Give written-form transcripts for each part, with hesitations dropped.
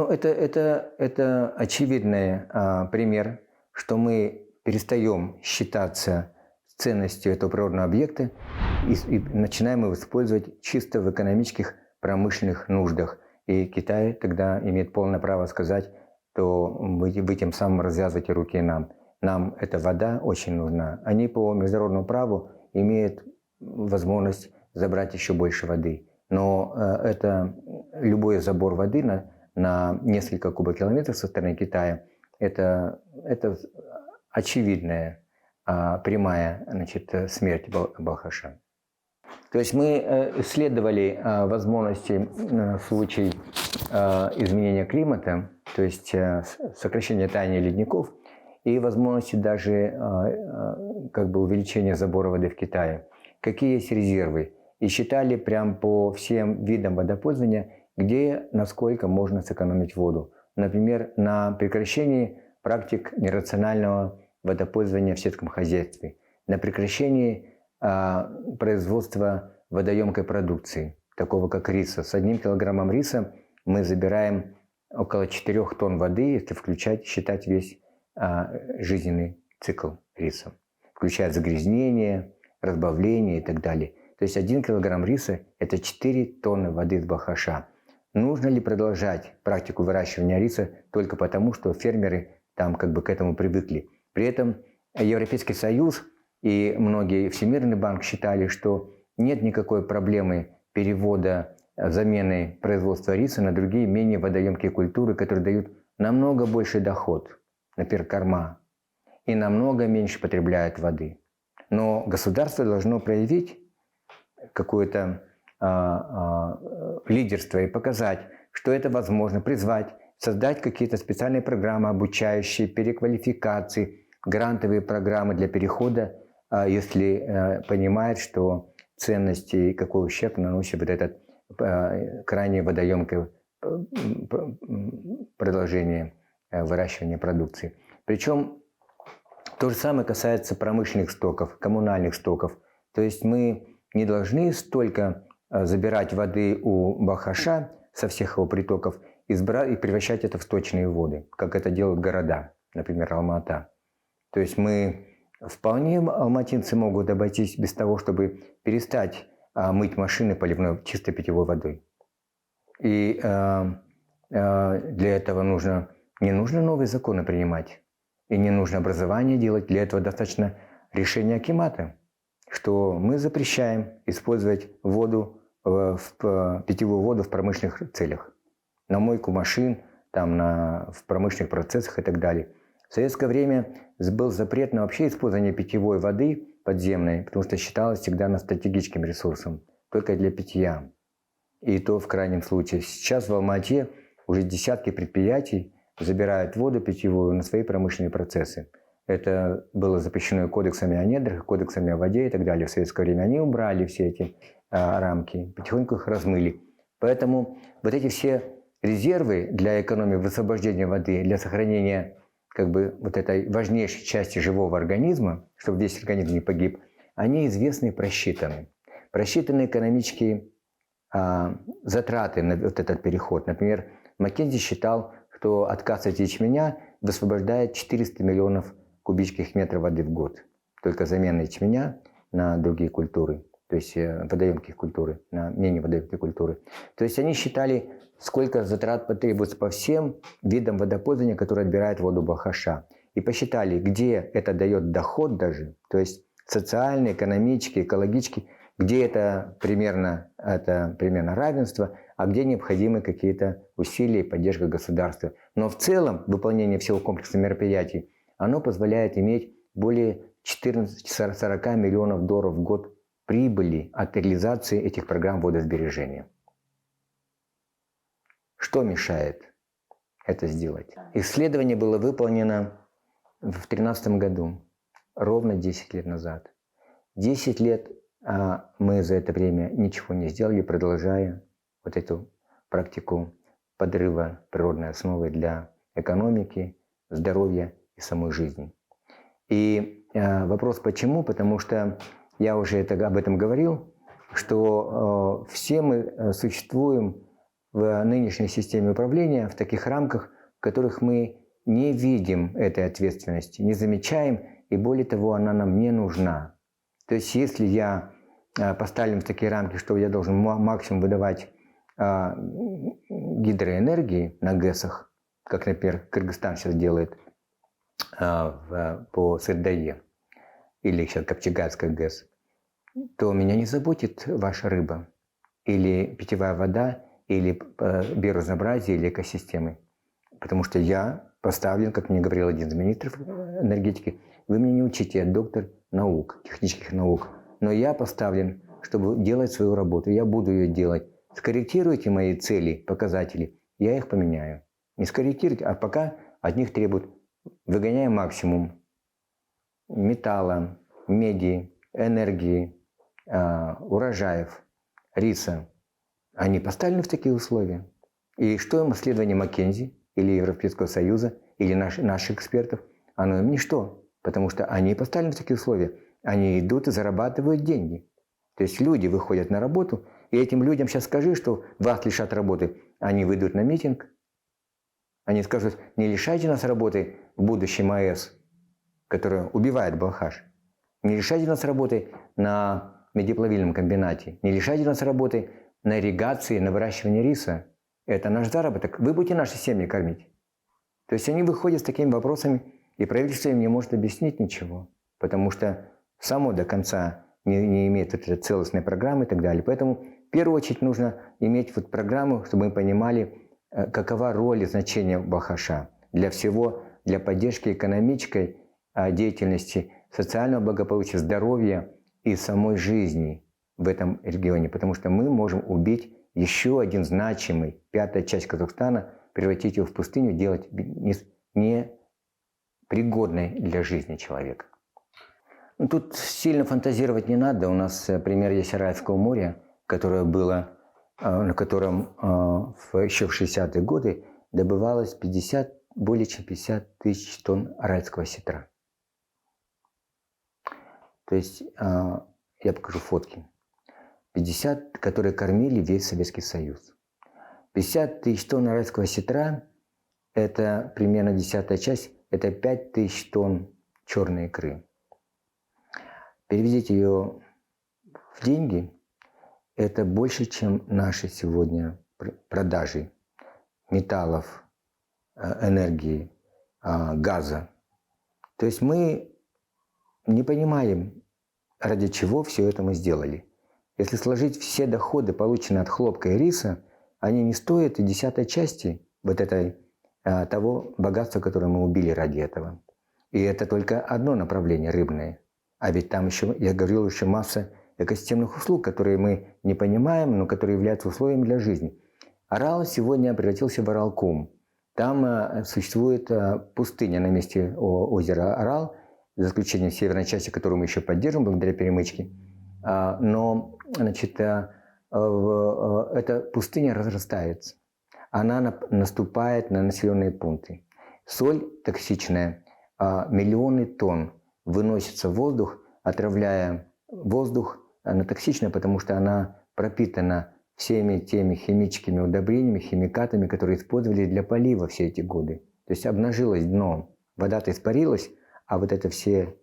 это очевидный пример, что мы перестаем считаться ценностью этого природного объекта и начинаем его использовать чисто в экономических, промышленных нуждах. И Китай тогда имеет полное право сказать, что вы тем самым развязываете руки нам. Нам эта вода очень нужна. Они по международному праву имеют возможность забрать еще больше воды. Но это любой забор воды на несколько кубокилометров со стороны Китая, это очевидная прямая, значит, смерть Балхаша. То есть мы исследовали возможности в случае изменения климата, то есть сокращения таяния ледников и возможности даже как бы увеличения забора воды в Китае. Какие есть резервы? И считали прям по всем видам водопользования, где насколько можно сэкономить воду. Например, на прекращении практик нерационального водопользования в сельском хозяйстве, на прекращении производства водоемкой продукции, такого как риса. С 1 килограммом риса мы забираем около 4 тонн воды, если считать весь жизненный цикл риса, включая загрязнение, разбавление и так далее. То есть 1 килограмм риса – это 4 тонны воды из Балхаша. Нужно ли продолжать практику выращивания риса только потому, что фермеры там как бы к этому привыкли? При этом Европейский Союз и многие Всемирный банк считали, что нет никакой проблемы перевода, замены производства риса на другие менее водоемкие культуры, которые дают намного больший доход, например, корма, и намного меньше потребляют воды. Но государство должно проявить какое-то лидерство и показать, что это возможно, призвать, создать какие-то специальные программы, обучающие, переквалификации, грантовые программы для перехода, если понимает, что ценности и какой ущерб наносит вот это крайне водоемкое продолжение выращивания продукции. Причем то же самое касается промышленных стоков, коммунальных стоков. То есть мы не должны столько забирать воды у Балхаша со всех его притоков и превращать это в сточные воды, как это делают города, например, Алма-Ата. То есть вполне алматинцы могут обойтись без того, чтобы перестать мыть машины поливной чистой питьевой водой. И для этого не нужно новые законы принимать, и не нужно образование делать. Для этого достаточно решения акимата, что мы запрещаем использовать питьевую воду в промышленных целях, на мойку машин, в промышленных процессах и так далее. В советское время был запрет на вообще использование питьевой воды подземной, потому что считалось всегда стратегическим ресурсом, только для питья. И то в крайнем случае. Сейчас в Алма-Ате уже десятки предприятий забирают воду питьевую на свои промышленные процессы. Это было запрещено кодексами о недрах, кодексами о воде и так далее. В советское время они убрали все эти рамки, потихоньку их размыли. Поэтому вот эти все резервы для экономии высвобождения воды, для сохранения как бы вот этой важнейшей части живого организма, чтобы весь организм не погиб, они известны и просчитаны. Просчитаны экономические затраты на вот этот переход. Например, Маккензи считал, что отказ от ячменя высвобождает 400 миллионов кубических метров воды в год. Только замена ячменя на другие культуры, то есть водоемкие культуры, на менее водоемкие культуры. То есть они считали, сколько затрат потребуется по всем видам водопользования, которые отбирают воду Балхаша. И посчитали, где это дает доход даже, то есть социальный, экономический, экологический, где это примерно равенство, а где необходимы какие-то усилия и поддержка государства. Но в целом выполнение всего комплекса мероприятий, оно позволяет иметь более 14-40 миллионов долларов в год прибыли от реализации этих программ водосбережения. Что мешает это сделать? Исследование было выполнено в 2013 году, ровно 10 лет назад. 10 лет мы за это время ничего не сделали, продолжая вот эту практику подрыва природной основы для экономики, здоровья и самой жизни. И вопрос почему? Потому что я уже об этом говорил, что все мы существуем в нынешней системе управления в таких рамках, в которых мы не видим этой ответственности, не замечаем, и более того, она нам не нужна. То есть если я поставлен в такие рамки, что я должен максимум выдавать гидроэнергии на ГЭСах, как, например, Кыргызстан сейчас делает по Сырдарье, или сейчас Капчегайская ГЭС, то меня не заботит ваша рыба, или питьевая вода, или биоразнообразие, или экосистемы. Потому что я поставлен, как мне говорил один из министров энергетики, вы меня не учите, я доктор наук, технических наук, но я поставлен, чтобы делать свою работу, я буду ее делать. Скорректируйте мои цели, показатели, я их поменяю. Не скорректируйте, а пока от них требуют, выгоняя максимум металла, меди, энергии, урожаев, риса. Они поставлены в такие условия. И что им исследование Маккензи или Европейского Союза, или наших экспертов? Оно им ничто, потому что они поставлены в такие условия. Они идут и зарабатывают деньги. То есть люди выходят на работу, и этим людям сейчас скажи, что вас лишат работы. Они выйдут на митинг, они скажут, не лишайте нас работы в будущем АЭС, которая убивает Балхаш. Не лишайте нас работы на медиплавильном комбинате, не лишайте нас работы на ирригации, на выращивании риса. Это наш заработок. Вы будете наши семьи кормить. То есть они выходят с такими вопросами, и правительство им не может объяснить ничего, потому что само до конца не имеет вот этой целостной программы и так далее. Поэтому в первую очередь нужно иметь вот программу, чтобы мы понимали, какова роль и значение Балхаша для всего, для поддержки экономической деятельности, социального благополучия, здоровья и самой жизни в этом регионе. Потому что мы можем убить еще один значимый, пятая часть Казахстана, превратить его в пустыню, делать непригодной для жизни человека. Тут сильно фантазировать не надо. У нас пример есть Аральского моря, которое было, на котором еще в 60-е годы добывалось более чем 50 тысяч тонн аральского осетра. То есть, я покажу фотки. 50, которые кормили весь Советский Союз. 50 тысяч тонн аральского осетра, это примерно 10-я часть, это 5 тысяч тонн черной икры. Переведите ее в деньги, это больше, чем наши сегодня продажи металлов, энергии, газа. То есть мы не понимаем, ради чего все это мы сделали. Если сложить все доходы, полученные от хлопка и риса, они не стоят и 10-й части вот этой, того богатства, которое мы убили ради этого. И это только одно направление рыбное. А ведь там еще, я говорил, еще масса экосистемных услуг, которые мы не понимаем, но которые являются условиями для жизни. Орал сегодня превратился в Оралком. Там существует пустыня на месте озера Орал, за исключением северной части, которую мы еще поддерживаем благодаря перемычке. Но, значит, эта пустыня разрастается. Она наступает на населенные пункты. Соль токсичная, миллионы тонн выносится в воздух, отравляя воздух. Она токсичная, потому что она пропитана всеми теми химическими удобрениями, химикатами, которые использовали для полива все эти годы. То есть обнажилось дно, вода-то испарилась, а вот это все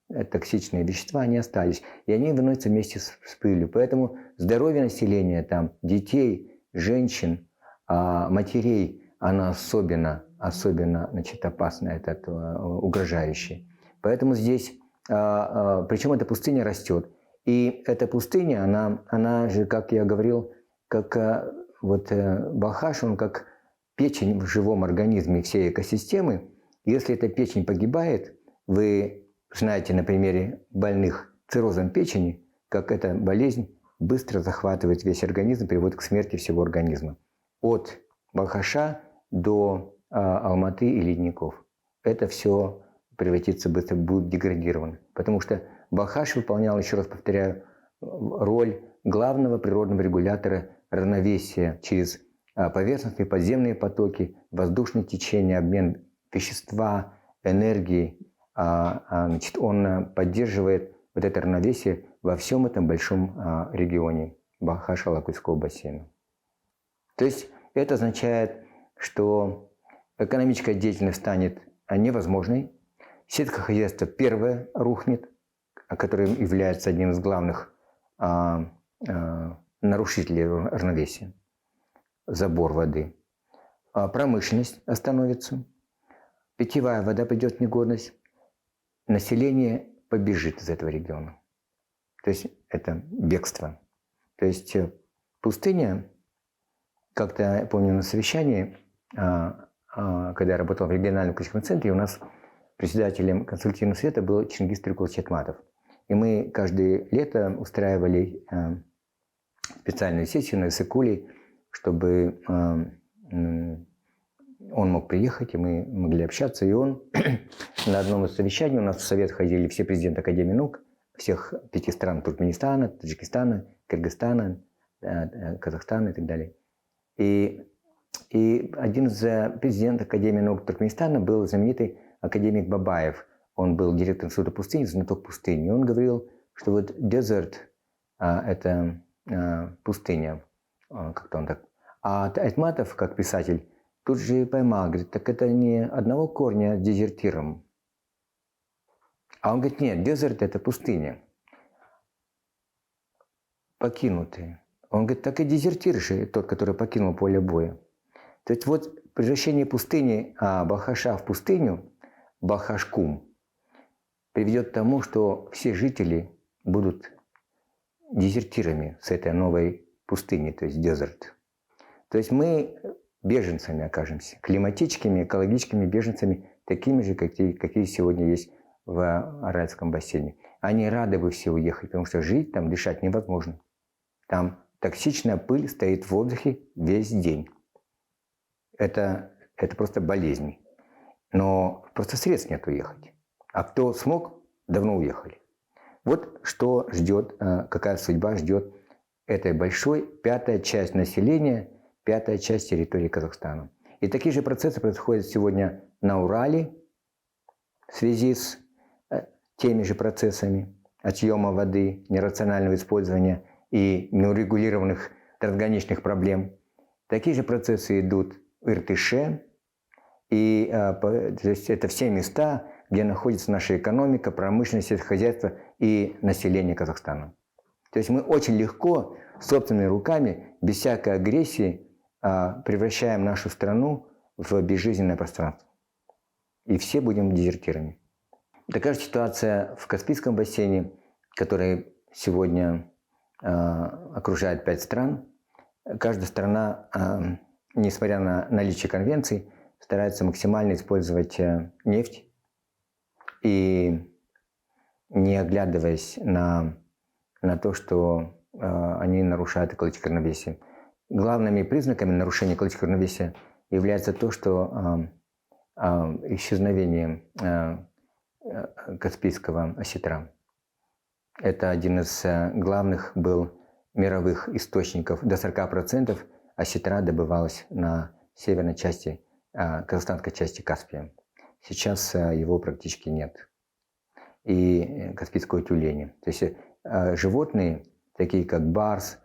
токсичные вещества, они остались. И они выносятся вместе с пылью. Поэтому здоровье населения, там, детей, женщин, матерей, оно особенно значит, опасно, это угрожающее. Поэтому здесь, причем эта пустыня растет. И эта пустыня, она же, как я говорил, как Балхаш, он как печень в живом организме всей экосистемы. Если эта печень погибает, вы знаете на примере больных циррозом печени, как эта болезнь быстро захватывает весь организм, приводит к смерти всего организма. От Балхаша до Алматы и ледников. Это все превратится быстро, будет деградировано. Потому что Балхаш выполнял, еще раз повторяю, роль главного природного регулятора равновесия через поверхностные подземные потоки, воздушное течение, обмен вещества, энергии. Значит, он поддерживает вот это равновесие во всем этом большом регионе Балхаш-Алакуйского бассейна. То есть это означает, что экономическая деятельность станет невозможной, сельское хозяйство первое рухнет, которое является одним из главных нарушителей равновесия, забор воды. Промышленность остановится, питьевая вода придет в негодность, население побежит из этого региона. То есть это бегство. То есть пустыня, как-то, я помню, на совещании, когда я работал в региональном экономическом центре, у нас председателем консультативного совета был Чингис Трюкулович Айтматов. И мы каждое лето устраивали специальную сессию на Иссык-Куле, чтобы он мог приехать, и мы могли общаться. И он на одном из совещаний, у нас в совет ходили все президенты Академии наук, всех 5 стран: Туркменистана, Таджикистана, Кыргызстана, Казахстана и так далее. И один из президентов Академии наук Туркменистана был знаменитый академик Бабаев. Он был директором института пустыни, знаток пустыни. И он говорил, что вот desert – это пустыня, как-то он так. А Айтматов, как писатель, тут же поймал, говорит, так это не одного корня с дезертиром. А он говорит, нет, дезерт – это пустыня. Покинутый. Он говорит, так и дезертир же тот, который покинул поле боя. То есть вот превращение пустыни Балхаша в пустыню, Балхашкум, приведет к тому, что все жители будут дезертирами с этой новой пустыни, то есть дезерт. То есть мы беженцами окажемся, климатическими, экологическими беженцами, такими же, какие сегодня есть в Аральском бассейне. Они рады бы все уехать, потому что жить там, дышать невозможно. Там токсичная пыль стоит в воздухе весь день. Это просто болезнь. Но просто средств нет уехать. А кто смог, давно уехали. Вот что ждет, какая судьба ждет этой большой 5-я часть населения, 5-я часть территории Казахстана. И такие же процессы происходят сегодня на Урале в связи с теми же процессами отъема воды, нерационального использования и неурегулированных трансграничных проблем. Такие же процессы идут в Иртыше. И то есть это все места, где находится наша экономика, промышленность, сельскохозяйство и население Казахстана. То есть мы очень легко, собственными руками, без всякой агрессии, превращаем нашу страну в безжизненное пространство. И все будем дезертирами. Такая же ситуация в Каспийском бассейне, который сегодня окружает 5 стран. Каждая страна, несмотря на наличие конвенций, старается максимально использовать нефть и не оглядываясь на то, что они нарушают экологическое равновесие. Главными признаками нарушения экологического равновесия является то, что исчезновение Каспийского осетра. Это один из главных был мировых источников. До 40% осетра добывалось на северной части, казахстанской части Каспия. Сейчас его практически нет. И каспийского тюленя. То есть животные, такие как барс,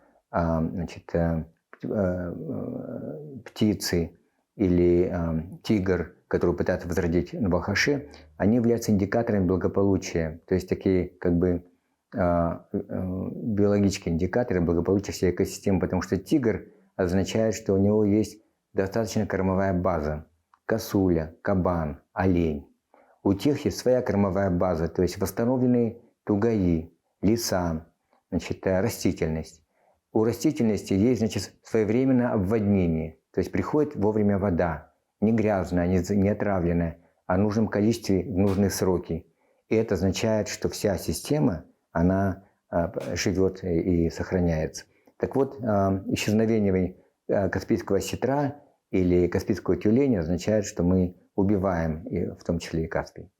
птицы или тигр, которые пытаются возродить на Балхаше, они являются индикаторами благополучия. То есть такие как бы биологические индикаторы благополучия всей экосистемы, потому что тигр означает, что у него есть достаточно кормовая база. Косуля, кабан, олень. У тех есть своя кормовая база, то есть восстановленные тугаи, леса, растительность. У растительности есть, своевременное обводнение, то есть приходит вовремя вода, не грязная, не отравленная, а в нужном количестве, в нужные сроки. И это означает, что вся система, она живет и сохраняется. Так вот, исчезновение Каспийского осетра или Каспийского тюленя означает, что мы убиваем, в том числе и Каспий.